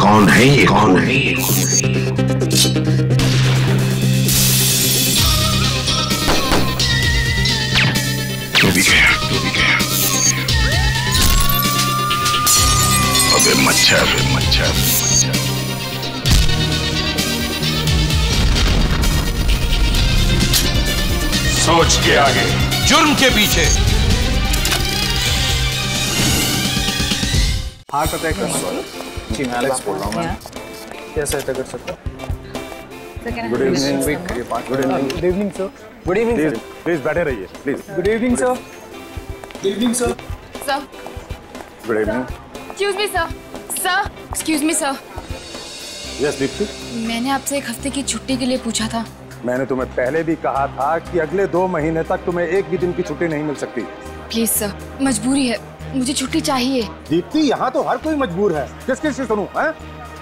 कौन है ये? कौन है ये? तू भी गया, तू भी गया। अबे मच्छर, मच्छर, मच्छर। सोच के आगे, जुर्म के पीछे। हार्ट अटैक का जी, मैं एलेक्स बोल रहा हूँ। मैं क्या सहायता कर सकता हूँ? Good evening. Good evening. Good evening sir. Good evening sir. Please बैठे रहिए please. Good evening sir. Good evening sir. Sir. Good evening. Excuse me sir. Sir, excuse me sir. Yes Deepti. मैंने आपसे एक हफ्ते की छुट्टी के लिए पूछा था। मैंने तुम्हें पहले भी कहा था कि अगले 2 महीने तक तुम्हें एक भी दिन की छुट्टी नहीं मिल सकती। प्लीज सर, मजबूरी है, मुझे छुट्टी चाहिए। दीप्ति, यहाँ तो हर कोई मजबूर है। किस किस से सुनूं? आई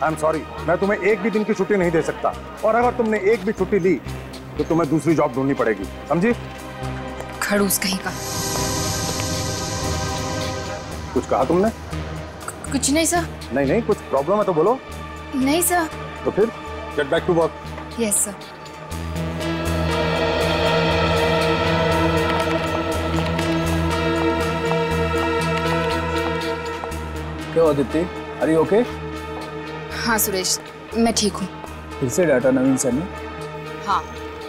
एम सॉरी, मैं तुम्हें एक भी दिन की छुट्टी नहीं दे सकता। और अगर तुमने एक भी छुट्टी ली तो तुम्हें दूसरी जॉब ढूंढनी पड़ेगी, समझी? खड़ूस कहीं का। कुछ कहा तुमने? कुछ नहीं सर। नहीं नहीं, कुछ प्रॉब्लम है तो बोलो। नहीं सर। तो फिर get back to work. Yes sir. क्या हुआ दीप्ति? Are you okay? हाँ सुरेश, मैं ठीक हूँ। फिर से डाटा नवीन सर ने? हाँ,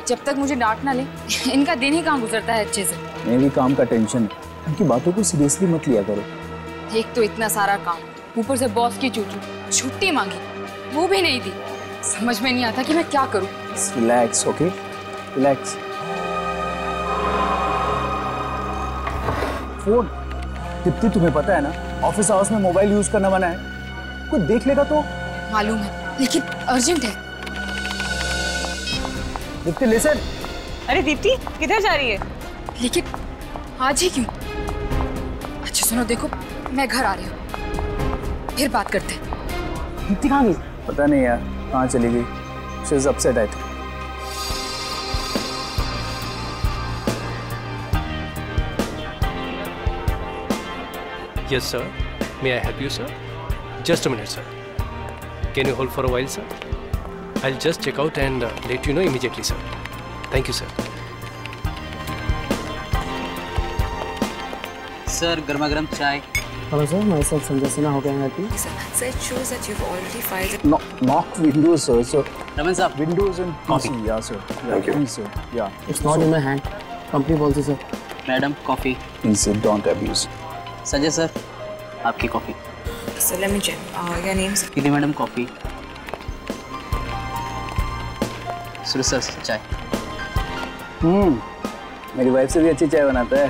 जब तक मुझे डांट ना ले, इनका दिन ही कहाँ गुजरता है अच्छे से। मेरे भी काम का टेंशन है, उनकी बातों को सीरियसली मत लिया करो। एक तो इतना सारा काम, ऊपर से बॉस की चूचू, छुट्टी मांगी, वो भी नहीं दी। समझ में नहीं आता कि मैं क्या करूँ। Relax, okay? Relax. Phone Deepti, तुम्हें पता है ना ऑफिस आवर्स में मोबाइल यूज करना मना है। कोई देख लेगा तो? मालूम है, लेकिन अर्जेंट है। दीप्ति लिसन। अरे दीप्ति, किधर जा रही है? लेकिन आज ही क्यों? अच्छा सुनो, देखो मैं घर आ रही हूँ, फिर बात करते हैं। दीप्ति कहाँ गई? पता नहीं यार, कहाँ चली गई। She is upset I think. Yes, sir. May I help you, sir? Just a minute, sir. Can you hold for a while, sir? I'll just check out and let you know immediately, sir. Thank you, sir. Sir, गर्मा गर्म चाय। Hello sir, myself Sanjay Sinha. How can I help you? Sir, it shows that you've already filed. Knock windows, sir. So Raman साहब, windows and PC. Yeah, sir. Thank you. Please, sir. Yeah. It's not in my hand. Company policy sir. Madam coffee. Please, sir. Don't abuse. Sanjay sir, आपकी coffee. So let me check. Your name's दीदी madam coffee. Suresh sir चाय। मेरी wife से भी अच्छी चाय बनाता है।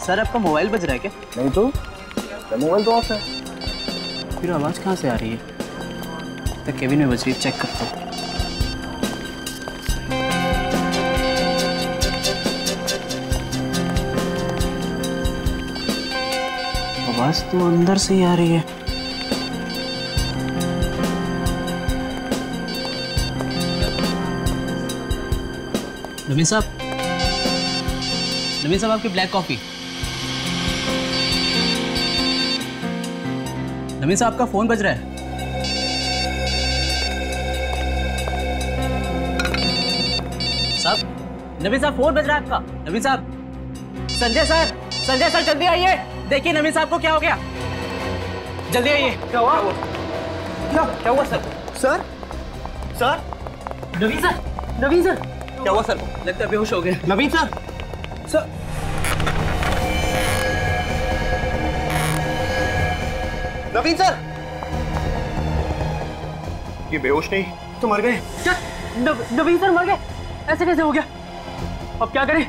सर, आपका मोबाइल बज रहा है क्या? नहीं तो मोबाइल तो ऑफ है। फिर आवाज कहाँ से आ रही है? तो केबिन में बज रही है, चेक करता हूँ। आवाज तो अंदर से ही आ रही है। नवीन साहब, नवीन साहब, आपकी ब्लैक कॉफी। नवीन साहब, आपका फोन बज रहा है। साहब, नवीन साहब, फोन बज रहा है आपका। नवीन साहब, संजय सर, संजय सर जल्दी आइए। देखिए नवीन साहब को क्या हो गया, जल्दी आइए। क्या हुआ? क्या हुआ सर? सर, सर, नवीन सर, नवीन सर, क्या हुआ सर? लगता है बेहोश हो गए। नवीन सर, सर, नवीन सर, ये बेहोश नहीं तो मर गए। क्या? नवीन सर मर गए? ऐसे कैसे हो गया? अब क्या करें?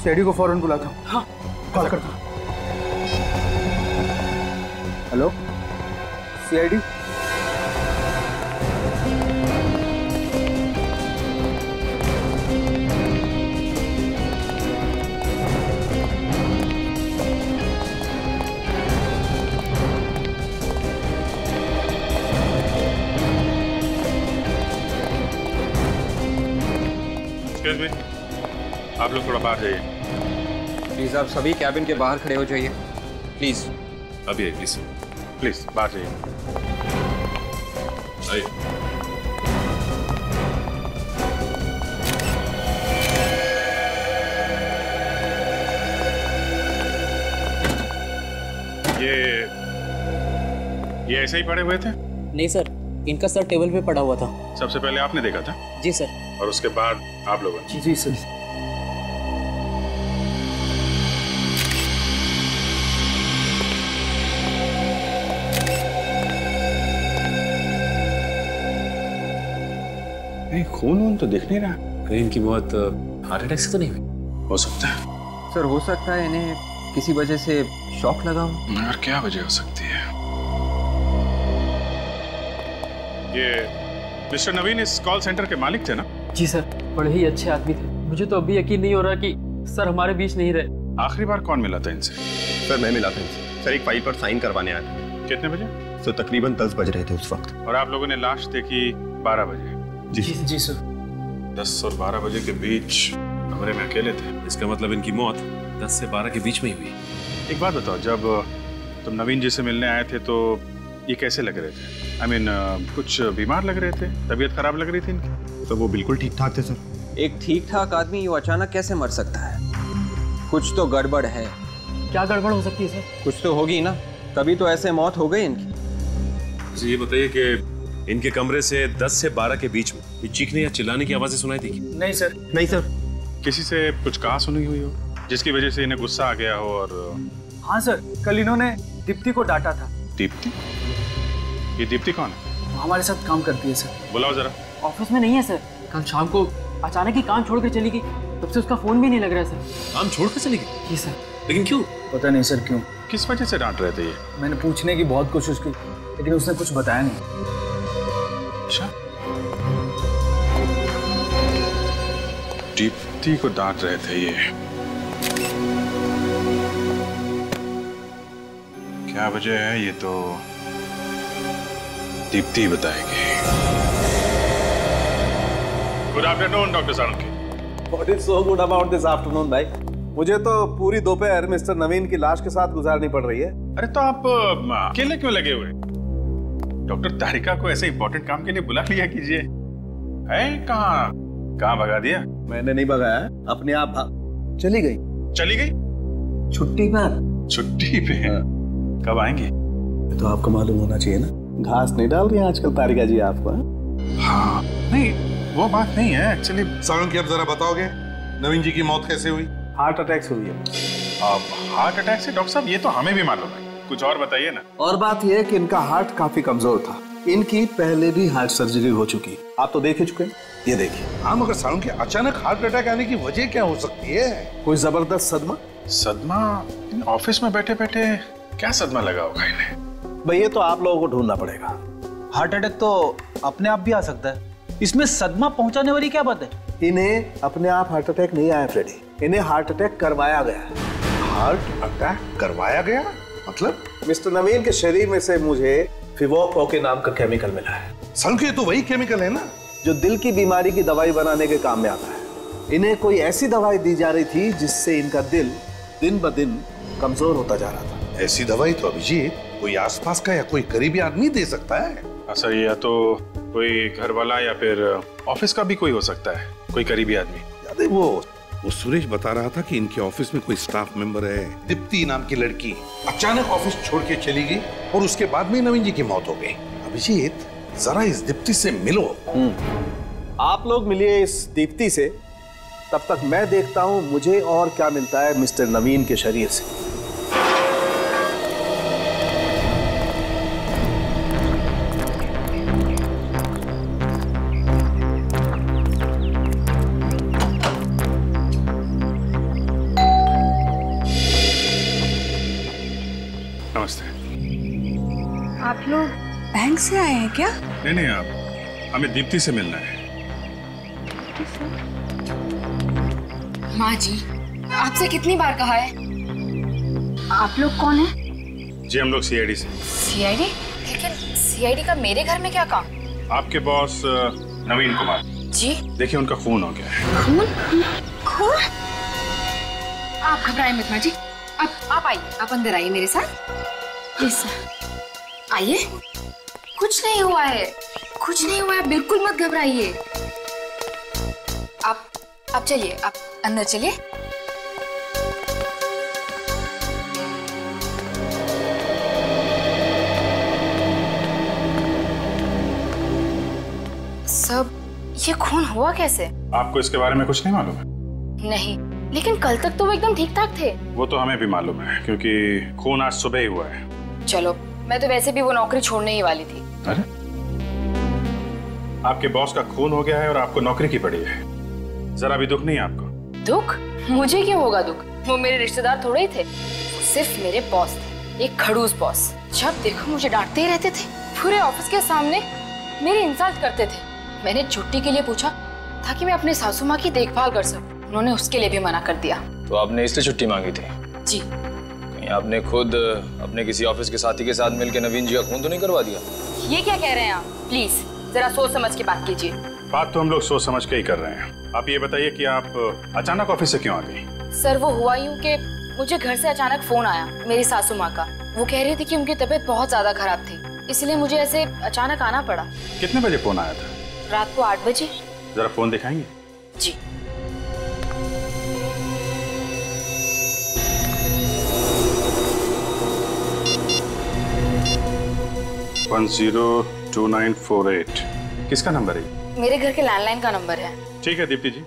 सीआईडी को फौरन बुलाता हूँ। हाँ, कॉल करता हूँ। Hello, CID. एक्सक्यूज मी, आप लोग थोड़ा बाहर जाइए। प्लीज आप सभी कैबिन के बाहर खड़े हो जाइए। प्लीज अभी आइए प्लीज, प्लीज बाहर जाइए। आइए। ये ऐसे ही पड़े हुए थे? नहीं सर, इनका सर टेबल पे पड़ा हुआ था। सबसे पहले आपने देखा था? जी सर। और उसके बाद आप लोगों ने? जी सर। नहीं, खून वून तो दिख नहीं रहा। कहीं इनकी मौत हार्ट अटैक से तो नहीं हुई? हो सकता है सर, हो सकता है इन्हें किसी वजह से शॉक लगा हो। और क्या वजह हो सकती है? ये मिस्टर नवीन इस कॉल सेंटर के मालिक थे ना? जी सर, बड़े ही अच्छे आदमी थे। मुझे तो अभी यकीन नहीं हो रहा कि सर हमारे बीच नहीं रहे। आखिरी बार कौन मिला था इनसे? सर मैं मिला था इनसे। सर एक फाइल पर साइन करवाने आया था। कितने बजे? सर तकरीबन 10 बज रहे थे उस वक्त। और आप लोगों ने लाश देखी 12 बजे? जी सर। 10 और 12 बजे के बीच कमरे में अकेले थे। इसका मतलब इनकी मौत 10 से 12 के बीच में ही हुई। एक बात बताओ, जब तुम नवीन जी से मिलने आए थे तो ये कैसे लग रहे थे? I mean, कुछ बीमार लग रहे थे? तबीयत खराब लग रही थी इनकी? तो वो बिल्कुल ठीक ठाक थे सर। एक ठीक ठाक आदमी यूं अचानक कैसे मर सकता है? कुछ तो गड़बड़ है। क्या गड़बड़ हो सकती है सर? कुछ तो होगी ना, तभी तो ऐसे मौत हो गई इनकी। तो ये बताइए कि इनके कमरे से 10 से 12 के बीच में ये चीखने या चिल्लाने की आवाजें सुनाई दी? नहीं सर। नहीं सर। किसी से कुछ कहा सुनी हुई हो जिसकी वजह से इन्हें गुस्सा आ गया हो? और हाँ सर, कल इन्होंने दीप्ति को डांटा था। दीप्ति? ये दीप्ति कौन है? हमारे साथ काम करती है सर। बुलाओ जरा। ऑफिस में नहीं है सर। कल शाम को अचानक ही काम छोड़ कर चली गई, तब से उसका फोन भी नहीं लग रहा है सर। काम छोड़ कर चली गई? जी सर। लेकिन क्यों? पता नहीं सर क्यों। किस वजह से डांट रहे थे ये? मैंने पूछने की बहुत कोशिश की लेकिन उसने कुछ बताया नहीं। अच्छा, दीप्ति को डांट रहे थे ये। क्या वजह है ये तो दीप्ति बताएगी। Good afternoon doctor Salunkhe. What is so good about this afternoon, भाई? मुझे तो पूरी दोपहर मिस्टर नवीन की लाश के साथ गुजारनी पड़ रही है। अरे तो आप अकेले क्यों लगे हुए? डॉक्टर तारिका को ऐसे इंपॉर्टेंट काम के लिए बुला लिया कीजिए। है कहाँ भगा दिया? मैंने नहीं भगाया, अपने आप चली गई। चली गई? छुट्टी पर। छुट्टी पे? कब आएंगे? तो आपको मालूम होना चाहिए ना, घास नहीं डाल रही है आजकल तारिका जी आपको। हाँ, नहीं वो बात नहीं है एक्चुअली। साळुंखे, अब जरा बताओगे नवीन जी की मौत कैसे हुई? हार्ट अटैक से हुई है। अब हार्ट अटैक से? डॉक्टर साहब ये तो हमें भी मालूम है, कुछ और बताइए ना। और बात यह है कि इनका हार्ट काफी कमजोर था। इनकी पहले भी हार्ट सर्जरी हो चुकी, आप तो देख ही चुके हैं। ये देखिए। हाँ, मगर साळुंखे अचानक हार्ट अटैक आने की वजह क्या हो सकती है? कोई जबरदस्त सदमा। सदमा? ऑफिस में बैठे बैठे क्या सदमा लगा होगा इन्हें? भाई ये तो आप लोगों को ढूंढना पड़ेगा। हार्ट अटैक तो अपने आप भी आ सकता है, इसमें सदमा पहुंचाने वाली क्या बात है? इन्हें अपने आप हार्ट अटैक नहीं आया फ्रेडी, इन्हें हार्ट अटैक करवाया गया। हार्ट अटैक करवाया गया? मतलब? मिस्टर नवीन के शरीर में से मुझे फिवोको के नाम का केमिकल मिला है। साळुंखे, तो वही केमिकल है ना जो दिल की बीमारी की दवाई बनाने के काम में आता है। इन्हें कोई ऐसी दवाई दी जा रही थी जिससे इनका दिल दिन ब दिन कमजोर होता जा रहा था। ऐसी दवाई तो अभिजीत कोई आसपास का या कोई करीबी आदमी दे सकता है। सर, या तो कोई घर वाला या फिर ऑफिस का भी कोई हो सकता है, कोई करीबी आदमी। याद है वो सुरेश बता रहा था कि इनके ऑफिस में कोई स्टाफ मेंबर है, दीप्ति नाम की लड़की, अचानक ऑफिस छोड़ के चली गई और उसके बाद में नवीन जी की मौत हो गई। अभिजीत, जरा इस दीप्ति से मिलो। आप लोग मिलिए इस दीप्ति से, तब तक मैं देखता हूं मुझे और क्या मिलता है मिस्टर नवीन के शरीर से। नमस्ते। आप लोग बैंक से आए हैं क्या? नहीं, आप हमें दीप्ति से मिलना है। माँ जी, आपसे कितनी बार कहा है? आप लोग कौन हैं? जी, हम लोग सीआईडी से। सीआईडी? लेकिन सीआईडी का मेरे घर में क्या काम? आपके बॉस नवीन कुमार जी, देखिए उनका खून हो गया है। खून? खून? आप घबराएं मत माँ जी, आप आइए, आप अंदर आइए मेरे साथ प्लीज सर। आइए, कुछ नहीं हुआ है, कुछ नहीं हुआ है, बिल्कुल मत घबराइए। आप चलिए, आप अंदर चलिए। सब ये खून हुआ कैसे? आपको इसके बारे में कुछ नहीं मालूम है? नहीं, लेकिन कल तक तो वो एकदम ठीक ठाक थे। वो तो हमें भी मालूम है, क्योंकि खून आज सुबह ही हुआ है। चलो, मैं तो वैसे भी वो नौकरी छोड़ने ही वाली थी। अरे, आपके बॉस का खून हो गया है और आपको नौकरी की पड़ी है, जरा भी दुख नहीं है आपको? दुख? मुझे क्यों होगा दुख? वो मेरे रिश्तेदार थोड़े ही थे, सिर्फ मेरे बॉस थे, एक खड़ूस बॉस। जब देखो मुझे डांटते ही रहते थे, पूरे ऑफिस के सामने मेरी इंसल्ट करते थे। मैंने छुट्टी के लिए पूछा ताकि मैं अपने सासू माँ की देखभाल कर सकूं, उन्होंने उसके लिए भी मना कर दिया। तो आपने इसलिए छुट्टी मांगी थी? जी। कहीं आपने खुद अपने किसी ऑफिस के साथी के साथ मिलकर नवीन जी का खून तो नहीं करवा दिया? ये क्या कह रहे हैं आप? प्लीज जरा सोच समझ के बात कीजिए। बात तो हम लोग सोच समझ के ही कर रहे हैं। आप ये बताइए कि आप अचानक ऑफिस से क्यों आ गई? सर, वो हुआ यूं कि मुझे घर से अचानक फोन आया मेरी सासू माँ का। वो कह रही थी कि उनकी तबीयत बहुत ज्यादा खराब थी, इसलिए मुझे ऐसे अचानक आना पड़ा। कितने बजे फोन आया था? रात को 8 बजे। जरा फोन दिखाएंगे? जी। वन 02948 किसका नंबर है? मेरे घर के लैंडलाइन का नंबर है। ठीक है दीप्ति जी,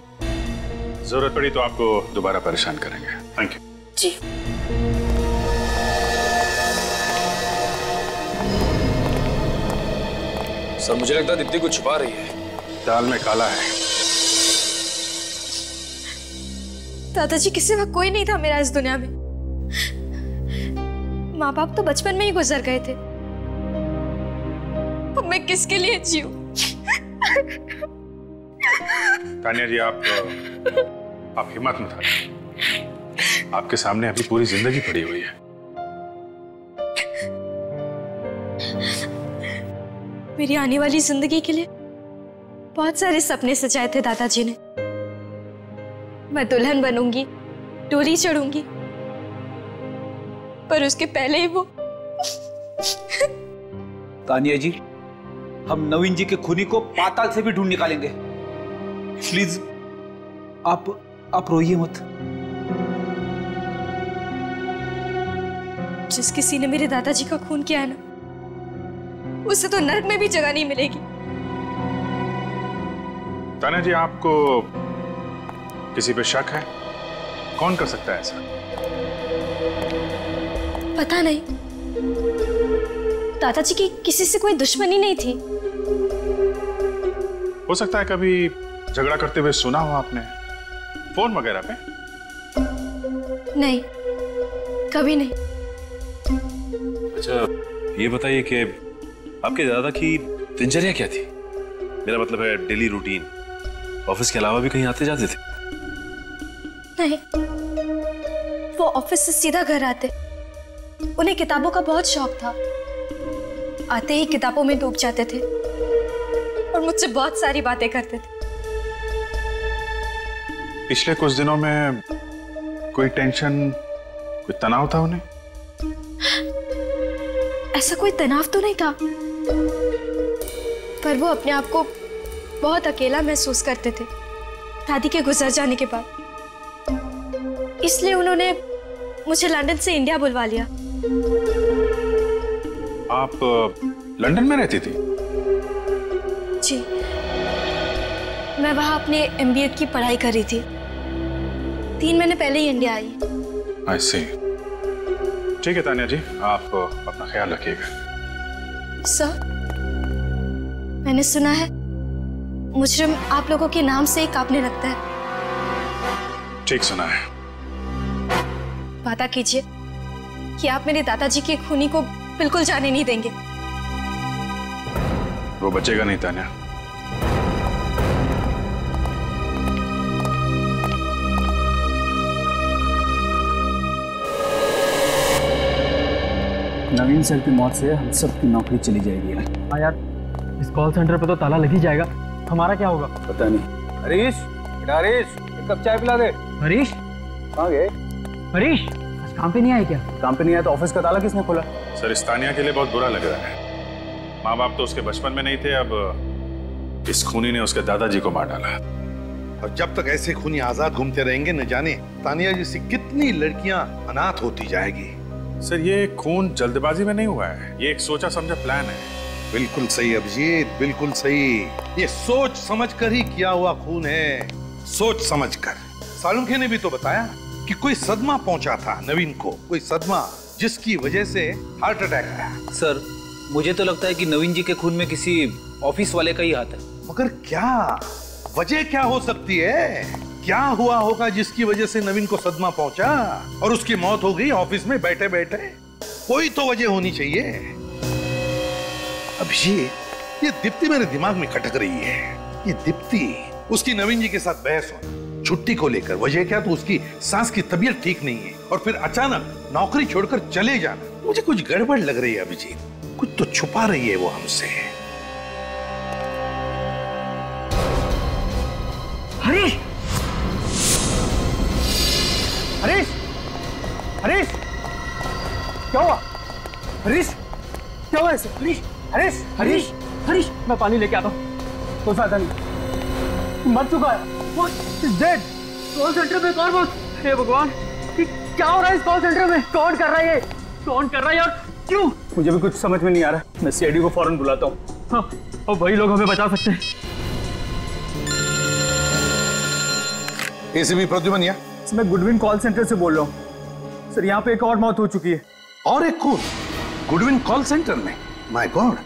जरूरत पड़ी तो आपको दोबारा परेशान करेंगे। Thank you. जी। सर, मुझे लगता है दीप्ति कुछ छुपा रही है। दाल में काला है। दादाजी के सिवा कोई नहीं था मेरा इस दुनिया में। माँ बाप तो बचपन में ही गुजर गए थे, अब मैं किसके लिए जीऊं? तानिया जी, आप हिम्मत मत हारिए। आपके सामने अभी पूरी जिंदगी पड़ी हुई है। मेरी आने वाली जिंदगी के लिए बहुत सारे सपने सजाए थे दादाजी ने। मैं दुल्हन बनूंगी, डोली चढ़ूंगी, पर उसके पहले ही वो। तानिया जी, हम नवीन जी के खूनी को पाताल से भी ढूंढ निकालेंगे। प्लीज आप रोइए मत। जिस किसी ने मेरे दादाजी का खून किया है ना, उसे तो नर्क में भी जगह नहीं मिलेगी। तानिया जी, आपको किसी पे शक है? कौन कर सकता है ऐसा? पता नहीं, दादाजी की किसी से कोई दुश्मनी नहीं थी। हो सकता है कभी झगड़ा करते हुए सुना हो आपने, फोन वगैरह पे? नहीं, कभी नहीं। अच्छा, ये बताइए कि आपके दादा की दिनचर्या क्या थी? मेरा मतलब है डेली रूटीन। ऑफिस के अलावा भी कहीं आते जाते थे? नहीं, वो ऑफिस से सीधा घर आते। उन्हें किताबों का बहुत शौक था, आते ही किताबों में डूब जाते थे और मुझसे बहुत सारी बातें करते थे। पिछले कुछ दिनों में कोई टेंशन, कोई तनाव था उन्हें? ऐसा कोई तनाव तो नहीं था, पर वो अपने आप को बहुत अकेला महसूस करते थे दादी के गुजर जाने के बाद। इसलिए उन्होंने मुझे लंदन से इंडिया बुलवा लिया। आप लंदन में रहती थी? जी, मैं वहां अपने MBA की पढ़ाई कर रही थी। 3 महीने पहले ही इंडिया आई। I see। ठीक है तानिया जी, आप अपना ख्याल रखिएगा। सर, मैंने सुना है मुजरिम आप लोगों के नाम से ही कांपने लगता है। ठीक सुना है। वादा कीजिए कि आप मेरे दादाजी के खूनी को बिल्कुल जाने नहीं देंगे। वो बचेगा नहीं तानिया। नवीन सर की मौत से हम सबकी नौकरी चली जाएगी। हाँ यार, इस कॉल सेंटर पे तो ताला लग ही जाएगा। हमारा क्या होगा? पता नहीं। हरीश, बेटा हरीश, एक कप चाय पिला दे। हरीश कहाँ गए? हरीश, काम पे नहीं आए क्या? काम पे नहीं आया तो ऑफिस का ताला किसने खोला? सर, इस तानिया के लिए बहुत बुरा लग रहा है। माँ बाप तो उसके बचपन में नहीं थे, अब इस खूनी ने उसके दादाजी को मार डाला। और जब तक ऐसे खूनी आजाद घूमते रहेंगे, न जाने तानिया जैसी कितनी लड़कियां अनाथ होती जाएगी। सर, ये खून जल्दबाजी में नहीं हुआ है, ये एक सोचा समझा प्लान है। बिल्कुल सही अभिजीत, बिल्कुल सही। ये सोच समझकर ही किया हुआ खून है, सोच समझकर। सालुंखे ने भी तो बताया कि कोई सदमा पहुंचा था नवीन को, कोई सदमा जिसकी वजह से हार्ट अटैक आया। सर, मुझे तो लगता है कि नवीन जी के खून में किसी ऑफिस वाले का ही हाथ है। मगर क्या वजह क्या हो सकती है? क्या हुआ होगा जिसकी वजह से नवीन को सदमा पहुंचा और उसकी मौत हो गई ऑफिस में बैठे बैठे? कोई तो वजह होनी चाहिए। अभिजीत, ये दीप्ति मेरे दिमाग में खटक रही है। ये दीप्ति, उसकी नवीन जी के साथ बहस हो छुट्टी को लेकर, वजह क्या? तो उसकी सास की तबीयत ठीक नहीं है और फिर अचानक नौकरी छोड़कर चले जाना। मुझे कुछ गड़बड़ लग रही है अभिजीत, कुछ तो छुपा रही है वो हमसे। हरीश! हरीश! हरीश! क्या हुआ? हरीश! क्या हुआ ऐसे? हरीश! हरीश! हरीश! हरीश! मैं पानी लेके आता हूँ। कोई फायदा नहीं, मर चुका है वो, इज डेड। कॉल सेंटर में कौन बोल? हे भगवान, क्या हो रहा है इस कॉल सेंटर में? कौन कर रहा है ये? कौन कर रहा है यार? क्यों? मुझे भी कुछ समझ में नहीं आ रहा। मैं सीआईडी को फौरन बुलाता हूँ। हाँ, और वही लोग हमें बचा सकते हैं। एसीपी प्रद्युमन, मैं गुडविन कॉल सेंटर से बोल रहा हूँ सर। यहाँ पे एक और मौत हो चुकी है। और एक खून गुडविन कॉल सेंटर में? My God.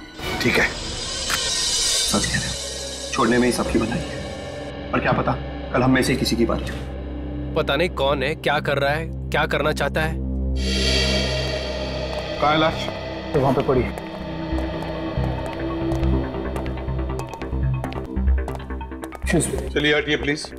ठीक है, सच कह रहे हैं, छोड़ने में ही सबकी बनाई है। और क्या पता कल हम में से किसी की बात हो। पता नहीं कौन है, क्या कर रहा है, क्या करना चाहता है। कहाँ है लाश? तो वहां पे पड़ी है। चलिए हटिए प्लीज।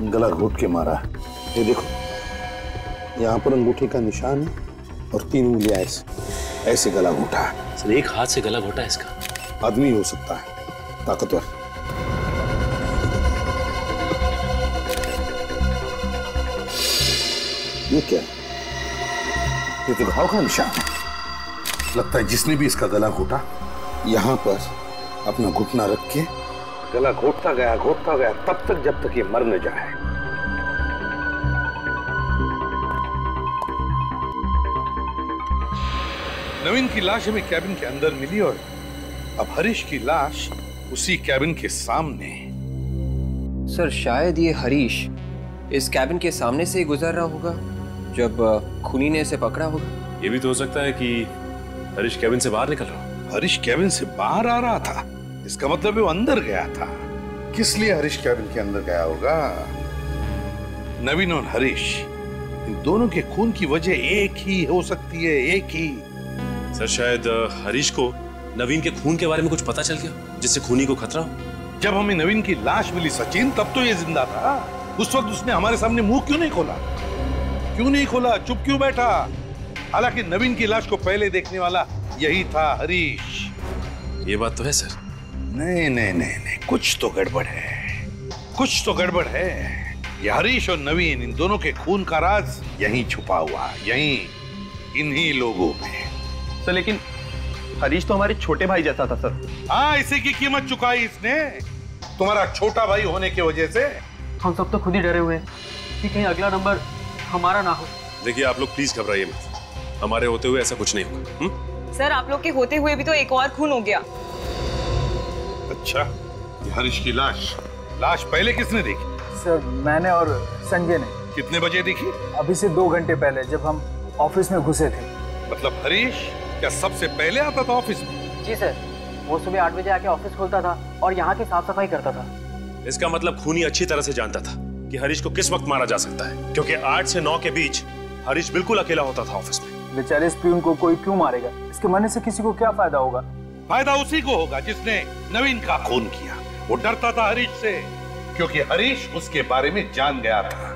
गला घोट के मारा। ये देखो, यहाँ पर अंगूठे का निशान है और 3 उंगलियां ऐसे गला घोटा है। सर, एक हाथ से गला घोटा है इसका। आदमी हो सकता है, ताकतवर। ये क्या है? ये तो घाव का निशान है। लगता है जिसने भी इसका गला घोटा, यहाँ पर अपना घुटना रख के गला घोटता गया तब तक जब तक ये मर न जाए। नवीन की लाश हमें कैबिन के अंदर मिली और अब हरीश की लाश उसी कैबिन के सामने। सर, शायद ये हरीश इस कैबिन के सामने से गुजर रहा होगा जब खूनी ने इसे पकड़ा होगा। ये भी तो हो सकता है कि हरीश कैबिन से बाहर निकल रहा हो। हरीश कैबिन से बाहर आ रहा था, इसका मतलब वो अंदर गया था। किस लिए हरीश कैबिन के अंदर गया होगा? नवीन और हरीश, इन दोनों के खून की वजह एक ही हो सकती है, एक ही। सर, शायद हरीश को नवीन के खून के बारे में कुछ पता चल गया जिससे खूनी को खतरा हो। जब हमें नवीन की लाश मिली सचिन, तब तो ये जिंदा था। उस वक्त उसने हमारे सामने मुंह क्यों नहीं खोला? चुप क्यों बैठा? हालांकि नवीन की लाश को पहले देखने वाला यही था, हरीश। ये बात तो है सर। नहीं, कुछ तो गड़बड़ है। ये हरीश और नवीन, इन दोनों के खून का राज यहीं छुपा हुआ, यहीं इन्हीं लोगों में। सर, लेकिन हरीश तो हमारे छोटे भाई जैसा था सर। हाँ, इसी की कीमत चुकाई इसने, तुम्हारा छोटा भाई होने की वजह से। हम सब तो खुद ही डरे हुए हैं कि कहीं अगला नंबर हमारा ना हो। देखिए, आप लोग प्लीज घबराइए मत। हमारे होते हुए ऐसा कुछ नहीं होगा। सर, आप लोग के होते हुए भी तो एक और खून हो गया। अच्छा, ये हरीश की लाश पहले किसने देखी? सर, मैंने और संजय ने। कितने बजे देखी? अभी से 2 घंटे पहले, जब हम ऑफिस में घुसे थे। मतलब हरीश क्या सबसे पहले आता था ऑफिस में? जी सर, वो सुबह 8 बजे आके ऑफिस खोलता था और यहाँ की साफ सफाई करता था। इसका मतलब खूनी अच्छी तरह से जानता था कि हरीश को किस वक्त मारा जा सकता है, क्योंकि 8 से 9 के बीच हरीश बिल्कुल अकेला होता था ऑफिस में। बेचारे प्यून को कोई क्यों मारेगा? इसके मरने से किसी को क्या फायदा होगा? फायदा उसी को होगा जिसने नवीन का खून किया। वो डरता था हरीश से, क्योंकि हरीश उसके बारे में जान गया था।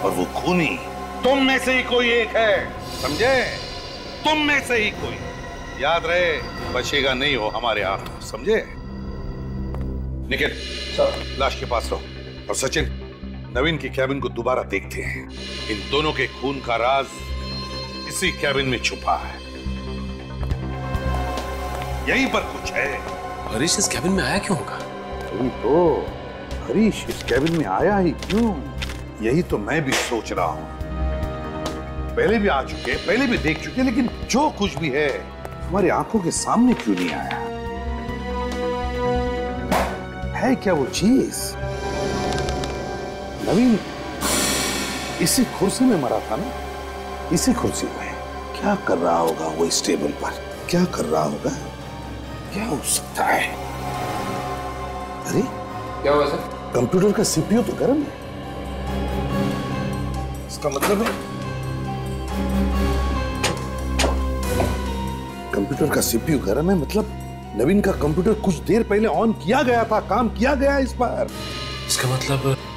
और वो खूनी तुम में से ही कोई एक है, समझे? तुम में से ही कोई। याद रहे, बचेगा नहीं हो हमारे हाथ, समझे? निखिल लाश के पास रहो और सचिन नवीन की कैबिन को दोबारा देखते हैं। इन दोनों के खून का राज इसी कैबिन में छुपा है, यहीं पर कुछ है। हरीश इस कैबिन में आया क्यों होगा? वही तो, हरीश इस कैबिन में आया ही क्यों, यही तो मैं भी सोच रहा हूं। पहले भी आ चुके, पहले भी देख चुके, लेकिन जो कुछ भी है हमारी आंखों के सामने क्यों नहीं आया? है क्या वो चीज? नवीन इसी कुर्सी में मरा था ना, इसी कुर्सी में। क्या कर रहा होगा वो इस टेबल पर? क्या कर रहा होगा? क्या हो सकता है? अरे क्या हुआ सर? कंप्यूटर का सीपीयू तो गर्म है। इसका मतलब है कंप्यूटर का सीपीयू गर्म है, मतलब नवीन का कंप्यूटर कुछ देर पहले ऑन किया गया था, काम किया गया इस पर।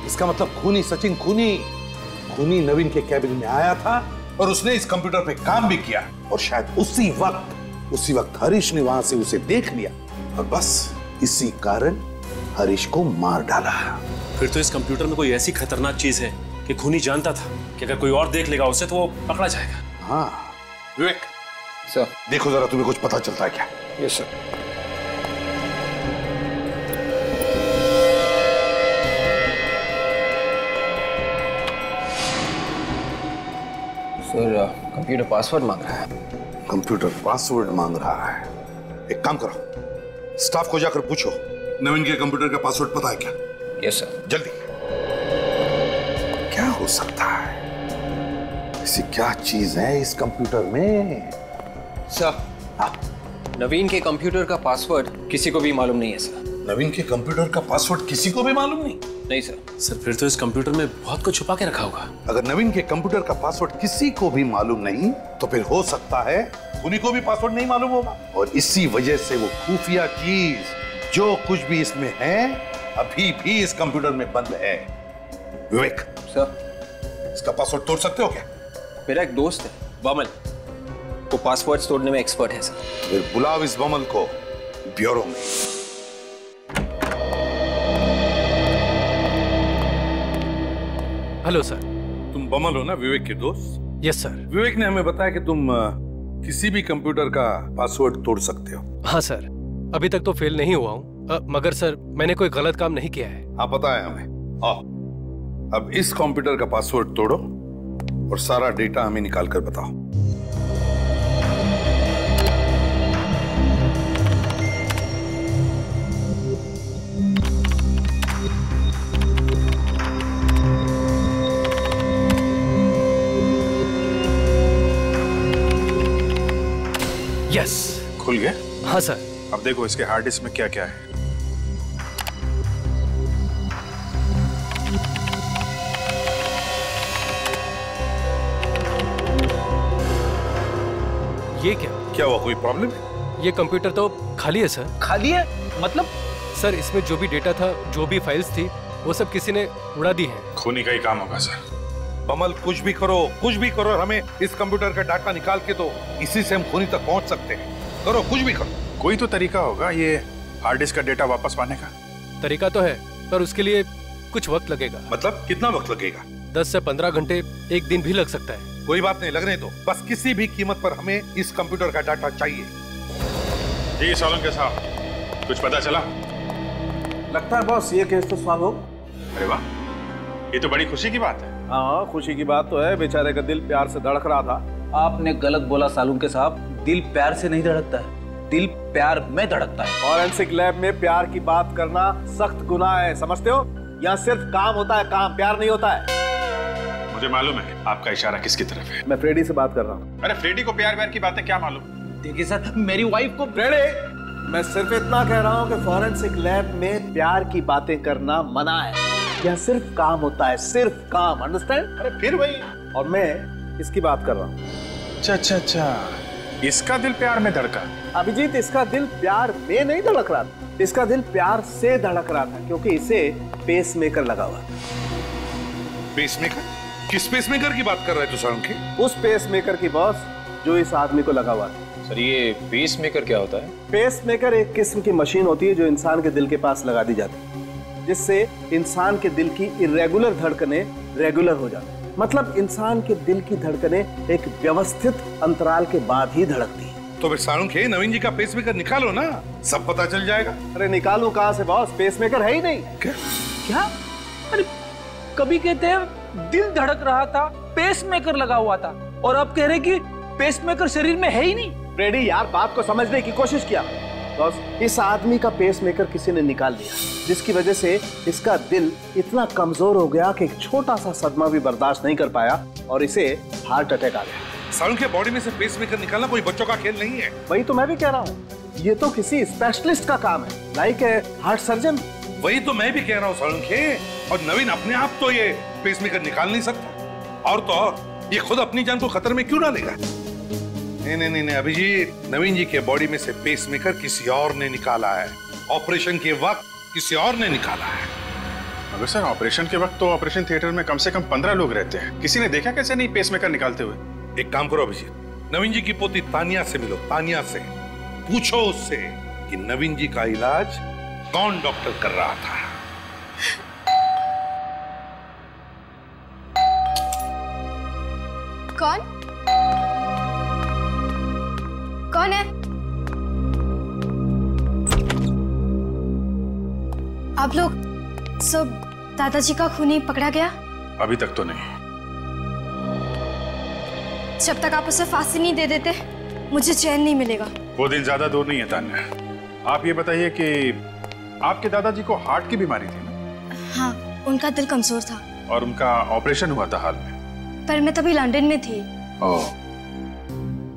इसका मतलब खूनी सचिन, खूनी नवीन के कैबिन में आया था और उसने इस कंप्यूटर पे काम भी किया, और शायद उसी वक्त हरीश ने वहां से उसे देख लिया और बस इसी कारण हरीश को मार डाला। फिर तो इस कंप्यूटर में कोई ऐसी खतरनाक चीज है कि खूनी जानता था कि अगर कोई और देख लेगा उसे तो वो पकड़ा जाएगा। हाँ विवेक सर, देखो जरा, तुम्हें कुछ पता चलता है क्या? Yes sir. Sir computer password मांग रहा है। कंप्यूटर पासवर्ड मांग रहा है? एक काम करो, स्टाफ को जाकर पूछो नवीन के कंप्यूटर का पासवर्ड पता है क्या? Yes sir. जल्दी। क्या हो सकता है? ऐसी क्या चीज है इस कंप्यूटर में? सर नवीन के कंप्यूटर का पासवर्ड किसी को भी मालूम नहीं है सर। नवीन के कंप्यूटर का पासवर्ड किसी को भी मालूम नहीं? नहीं सर। सर फिर तो इस कंप्यूटर में बहुत कुछ छुपा के रखा होगा। अगर नवीन के कंप्यूटर का पासवर्ड किसी को भी मालूम नहीं तो फिर हो सकता है खूनी को भी पासवर्ड नहीं मालूम होगा, और इसी वजह से वो खुफिया चीज जो कुछ भी इसमें है अभी भी इस कंप्यूटर में बंद है। विवेक सर, इसका पासवर्ड तोड़ सकते हो क्या? मेरा एक दोस्त है बमल, वो पासवर्ड तोड़ने में एक्सपर्ट है सर। फिर बुलाओ इस बमल को ब्यूरो में। Hello sir. तुम बमल हो ना, विवेक के दोस्त? Yes sir. विवेक ने हमें बताया कि तुम किसी भी कंप्यूटर का पासवर्ड तोड़ सकते हो। हाँ सर, अभी तक तो फेल नहीं हुआ हूँ, मगर सर मैंने कोई गलत काम नहीं किया है। हाँ पता है हमें। आओ अब इस कंप्यूटर का पासवर्ड तोड़ो और सारा डेटा हमें निकाल कर बताओ। यस, खुल गया? हाँ सर। अब देखो इसके हार्ड डिस्क में क्या क्या है। ये क्या हुआ? कोई प्रॉब्लम है? ये कंप्यूटर तो खाली है सर। खाली है मतलब? सर इसमें जो भी डेटा था, जो भी फाइल्स थी, वो सब किसी ने उड़ा दी है। खूनी का ही काम होगा सर। बमल कुछ भी करो, हमें इस कंप्यूटर का डाटा निकाल के दो, इसी से हम खूनी तक पहुंच सकते हैं। करो, कुछ भी करो। कोई तो तरीका होगा ये हार्ड डिस्क का डेटा वापस पाने का। तरीका तो है, पर उसके लिए कुछ वक्त लगेगा। मतलब कितना वक्त लगेगा? 10 से 15 घंटे, एक दिन भी लग सकता है। कोई बात नहीं, लगने दो। बस किसी भी कीमत पर हमें इस कंप्यूटर का डाटा चाहिए। जी सोलंकी साहब, कुछ पता चला? लगता है बॉस ये केस तो सॉल्व हो। अरे वाह, ये तो बड़ी खुशी की बात है। हाँ खुशी की बात तो है, बेचारे का दिल प्यार से धड़क रहा था। आपने गलत बोला सालुंके साहब, दिल प्यार से नहीं धड़कता है, दिल प्यार में धड़कता है। फॉरेंसिक लैब में प्यार की बात करना सख्त गुनाह है, समझते हो? यहाँ सिर्फ काम होता है, काम, प्यार नहीं होता है। मुझे मालूम है आपका इशारा किसकी तरफ है। मैं फ्रेडी से बात कर रहा हूँ। अरे फ्रेडी को प्यार व्यार की बातें क्या मालूम? देखिए सर, मेरी वाइफ को। फ्रेडी, मैं सिर्फ इतना कह रहा हूँ कि फॉरेंसिक लैब में प्यार की बातें करना मना है। यहाँ सिर्फ काम होता है, सिर्फ काम, अंडरस्टैंड? अरे फिर वही। और मैं इसकी बात कर रहा हूँ। अच्छा, इसका दिल प्यार में धड़का। अभिजीत, इसका दिल प्यार में नहीं धड़क रहा था, इसका दिल प्यार से धड़क रहा था, क्योंकि इसे पेसमेकर लगा हुआ। पेसमेकर? किस पेसमेकर की बात कर रहे थे साळुंखे? उस पेसमेकर की बॉस जो इस आदमी को लगा हुआ था। सर ये पेसमेकर क्या होता है? पेसमेकर एक किस्म की मशीन होती है जो इंसान के दिल के पास लगा दी जाती है, जिससे इंसान के दिल की इरेगुलर धड़कनें रेगुलर हो जाती है। मतलब इंसान के दिल की धड़कनें एक व्यवस्थित अंतराल के बाद ही धड़कती है। तो फिर साळुंखे नवीन जी का पेसमेकर निकालो ना, सब पता चल जाएगा। अरे निकालूं कहां से बॉस, पेसमेकर है ही नहीं। क्या? अरे कभी कहते हैं दिल धड़क रहा था, पेसमेकर लगा हुआ था, और अब कह रहे कि पेसमेकर शरीर में है ही नहीं। ब्रेडी यार, बात को समझने की कोशिश किया। बॉस, इस आदमी का पेसमेकर किसी ने निकाल दिया, जिसकी वजह से इसका दिल इतना कमजोर हो गया कि एक छोटा सा सदमा भी बर्दाश्त नहीं कर पाया और इसे हार्ट अटैक आ गया। साळुंखे बॉडी में से पेसमेकर निकालना कोई बच्चों का खेल नहीं है। वही तो मैं भी कह रहा हूँ, ये तो किसी स्पेशलिस्ट का काम है, लाइक हार्ट सर्जन। वही तो मैं भी कह रहा हूँ साळुंखे। और नवीन अपने आप तो ये पेसमेकर निकाल नहीं सकता, और तो और ये खुद अपनी जान को खतरे में क्यों डालेगा? नहीं अभिजीत, नवीन जी के बॉडी में से पेसमेकर किसी और ने निकाला है। ऑपरेशन के वक्त किसी और ने निकाला है। मगर सर ऑपरेशन के वक्त तो ऑपरेशन थिएटर में कम से कम 15 लोग रहते हैं, किसी ने देखा कैसे नहीं पेसमेकर निकालते हुए? एक काम करो अभिजीत, नवीन जी की पोती तानिया से मिलो। तानिया से पूछो उससे कि नवीन जी का इलाज कौन डॉक्टर कर रहा था। कौन है? आप लोग सब दादाजी का खूनी पकड़ा गया? अभी तक तो नहीं। जब तक आप उसे फांसी नहीं दे देते मुझे चैन नहीं मिलेगा। वो दिन ज्यादा दूर नहीं है तान्या। आप ये बताइए कि आपके दादाजी को हार्ट की बीमारी थी ना? हाँ, उनका दिल कमजोर था और उनका ऑपरेशन हुआ था हाल में। पर मैं तभी लंदन में थी। ओह,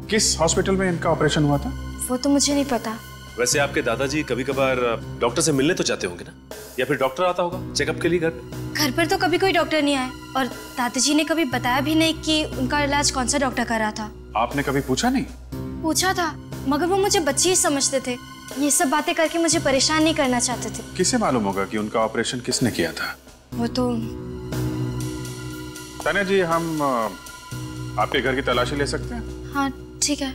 किस हॉस्पिटल में इनका ऑपरेशन हुआ था? वो तो मुझे नहीं पता। वैसे आपके दादाजी कभी कभार डॉक्टर से मिलने तो जाते होंगे ना, या फिर डॉक्टर आता होगा चेकअप के लिए घर पर तो कभी कोई डॉक्टर नहीं आया, और दादाजी ने कभी बताया भी नहीं कि उनका इलाज कौन सा डॉक्टर कर रहा था। आपने कभी पूछा नहीं? पूछा था, मगर वो मुझे बच्ची ही समझते थे। ये सब बातें करके मुझे परेशान नहीं करना चाहते थे। किसे मालूम होगा कि उनका ऑपरेशन किसने किया था? वो तो तान्या जी, हम आपके घर की तलाशी ले सकते हैं? हाँ ठीक है।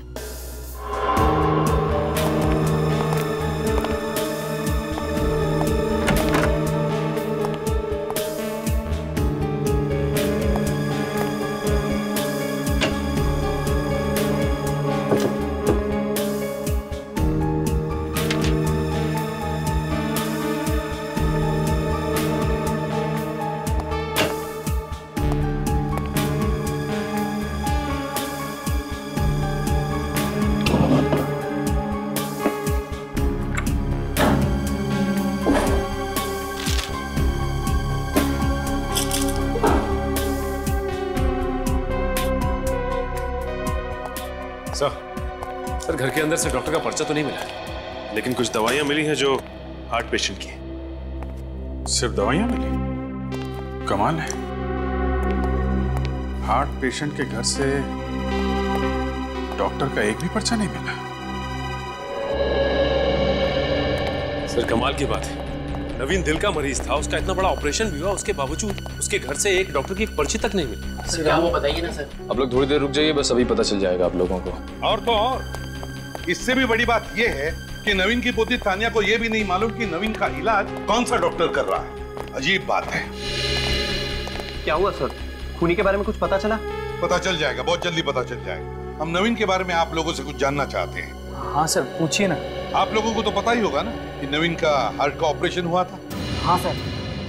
सर घर के अंदर से डॉक्टर का पर्चा तो नहीं मिला है, लेकिन कुछ दवाइयां मिली हैं जो हार्ट पेशेंट की। सिर्फ दवाइयां मिली? कमाल है, हार्ट पेशेंट के घर से डॉक्टर का एक भी पर्चा नहीं मिला। सर कमाल की बात है, नवीन दिल का मरीज था, उसका इतना बड़ा ऑपरेशन भी हुआ, उसके बावजूद उसके घर से एक डॉक्टर की पर्ची तक नहीं मिली। सर क्या वो बताइए ना सर। आप लोग थोड़ी देर रुक जाइए, बस अभी पता चल जाएगा आप लोगों को। और तो और इससे भी बड़ी बात यह है कि नवीन की पोती तानिया को यह भी नहीं मालूम कि नवीन का इलाज कौन सा डॉक्टर कर रहा है। अजीब बात है। क्या हुआ सर? खूनी के बारे में कुछ पता चला? पता चल जाएगा, बहुत जल्दी पता चल जाएगा। हम नवीन के बारे में आप लोगों से कुछ जानना चाहते हैं। हाँ सर, पूछिए ना। आप लोगों को तो पता ही होगा ना कि नवीन का हार्ट का ऑपरेशन हुआ था। हाँ सर,